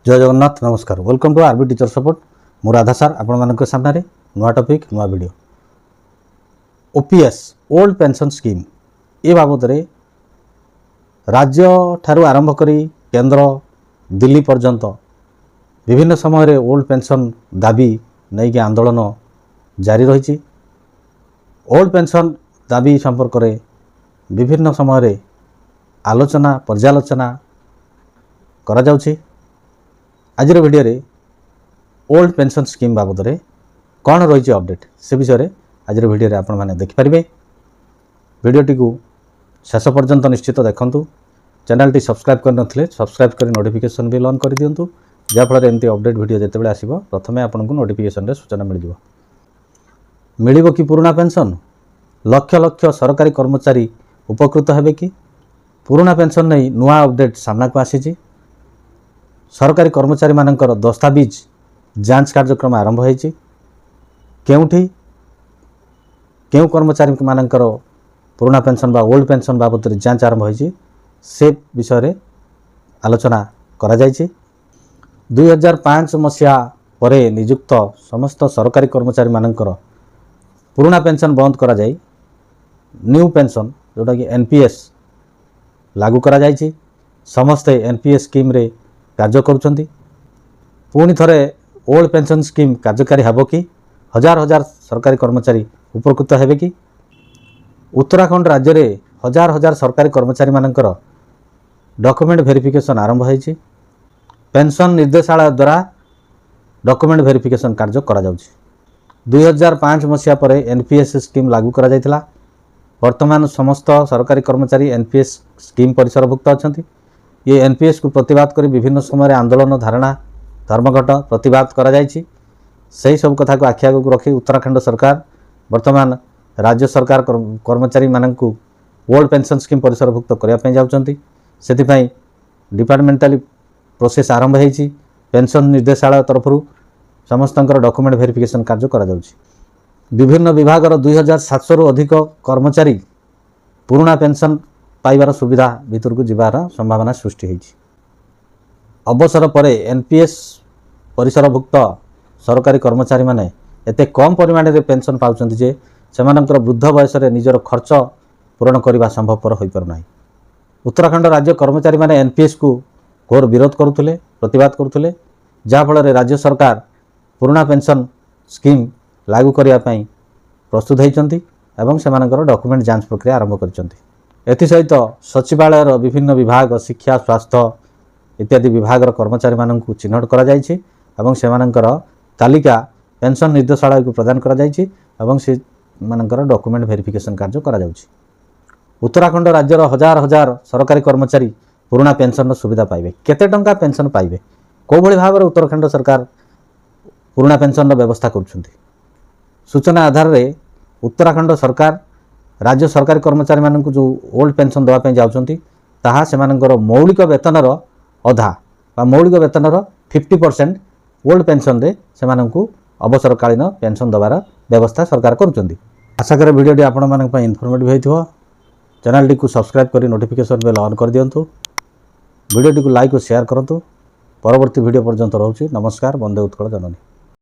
जय जगन्नाथ नमस्कार welcome to RB teacher support मो राधा सार आपण सामने नुआ टॉपिक नुआ video OPS old pension scheme ए बाबद रे राज्य ठारू आरंभ करी केंद्र दिल्ली पर्यंत विभिन्न समय रे ओल्ड पेंशन दाबी नहीं कि आंदोलन जारी रही। ओल्ड पेंशन दाबी संपर्क में विभिन्न समय रे आलोचना पर्यालोचना करा जाउछि। आज वीडियो रे ओल्ड पेंशन स्कीम बाबद रे कौन रही अपडेट से विषय रे आज वीडियो रे आपण माने देखि परिबे। वीडियोटी को शेष पर्यंत निश्चित देखंतु। चैनल टी सब्सक्राइब कर नथिले सब्सक्राइब कर नोटिफिकेशन बिल ऑन कर दियंतु जा फल एमती अपडेट वीडियो जेतेबेले आसीबो प्रथमे आपन को नोटिफिकेशन रे सूचना मिल जिवो। मिलिबो कि पुराना पेंशन लक्ष लक्ष सरकारी कर्मचारी उपकृत हेबे कि पुराना पेंशन नहीं नुआ अपडेट सामना को आसीछि। सरकारी कर्मचारी मानकर दस्तावेज जांच कार्यक्रम आरंभ होइछि। केउठी केउ कर्मचारी मानकर पुराना पेंशन बा ओल्ड पेंशन बाबद जांच आरंभ होइछि से विषय रे आलोचना करा जाइछि। 2005 मसीहा परे नियुक्त समस्त सरकारी कर्मचारी मानकर पुराना पेंशन बंद करा जाई न्यू पेंशन जोटा कि एनपीएस लागू करा जाइछि। समस्ते एनपीएस स्कीम रे कार्य करुछंती। पुणी थरे ओल्ड पेंशन स्कीम कार्यकारी हेबो कि हजार हजार सरकारी कर्मचारी उपकृत हेबे कि उत्तराखंड राज्य रे हजार हजार सरकारी कर्मचारी मानकर डॉक्यूमेंट वेरिफिकेशन आरंभ होइछि। पेंशन निर्देशालय द्वारा डॉक्यूमेंट वेरिफिकेशन कार्य करा जाउछि। 2005 मसीहा परे एनपीएस स्कीम लागू करा जायतिला। वर्तमान समस्त सरकारी कर्मचारी एनपीएस स्कीम परिसरभुक्त अछंती। ये एनपीएस को प्रतिवाद करी विभिन्न समय आंदोलन धारणा धर्मघट प्रतिवाद करा जायछि। सही सब कथा को आखि आगु रखी उत्तराखंड सरकार वर्तमान राज्य सरकार कर्मचारी माननकु ओल्ड पेंशन स्कीम परिसरभुक्त करिया पय जाउचंती। सेति डिपार्टमेंटाली प्रोसेस आरंभ होइछि। पेंशन निर्देशालय तरफरु समस्तंकर डॉक्यूमेंट वेरिफिकेशन कार्य करा जाउछि। विभिन्न विभागर 2700 रु अधिक कर्मचारी पुराना पेंशन पाइबार सुविधा भीतर को जीवार संभावना सृष्टि होइछि। अवसर परे एनपीएस परिसरभुक्त सरकारी कर्मचारी माने एते कम परिमाण रे पेंशन पाउचंती जे सेमानकर वृद्ध वयस रे निजर खर्च पूरण करबा संभवपर होई पर नाही। उत्तराखंड राज्य कर्मचारी माने एनपीएस को घोर विरोध करुथले प्रतिवाद करुथले जा फल रे राज्य सरकार पुराना पेंशन स्कीम लागू करिया पई प्रस्तुत होइचंती एवं सेमानकर डॉक्यूमेंट जांच प्रक्रिया आरंभ करिसंती। एथिसहित सचिवालय विभिन्न विभाग शिक्षा स्वास्थ्य इत्यादि विभाग कर्मचारी माननकु चिन्हट करा जायछि एवं सेमानकर तालिका पेंशन निर्देशालय को प्रदान करा जायछि एवं से मानकर डॉक्यूमेंट वेरिफिकेशन कार्य करा जाउछि। उत्तराखंड राज्यर हजार हजार सरकारी कर्मचारी पुराना पेंशन सुविधा पाइबे। केते टंका पेंशन पाइबे को भली भाव उत्तराखंड सरकार पुराना पेंशन व्यवस्था करुछंती। सूचना आधार रे उत्तराखंड सरकार राज्य सरकारी कर्मचारी माननकु जो ओल्ड पेंशन दवा पे जाउचंती ताहा सेमानकर मौलिक वेतनर अधा बा मौलिक वेतनर 50% ओल्ड पेंशन रे सेमानकु अवसरकालीन पेंशन दवार व्यवस्था सरकार करुचंती। आशा करे वीडियो टी आपण मानक पय इन्फॉर्मेटिव हेथिवो। चैनल टी को सब्सक्राइब करी नोटिफिकेशन बेल ऑन कर दियंतु। वीडियो टी को लाइक और शेयर करंतु। परवर्ती वीडियो पर्यंत रहउची। नमस्कार। वंदे उत्कल जननी।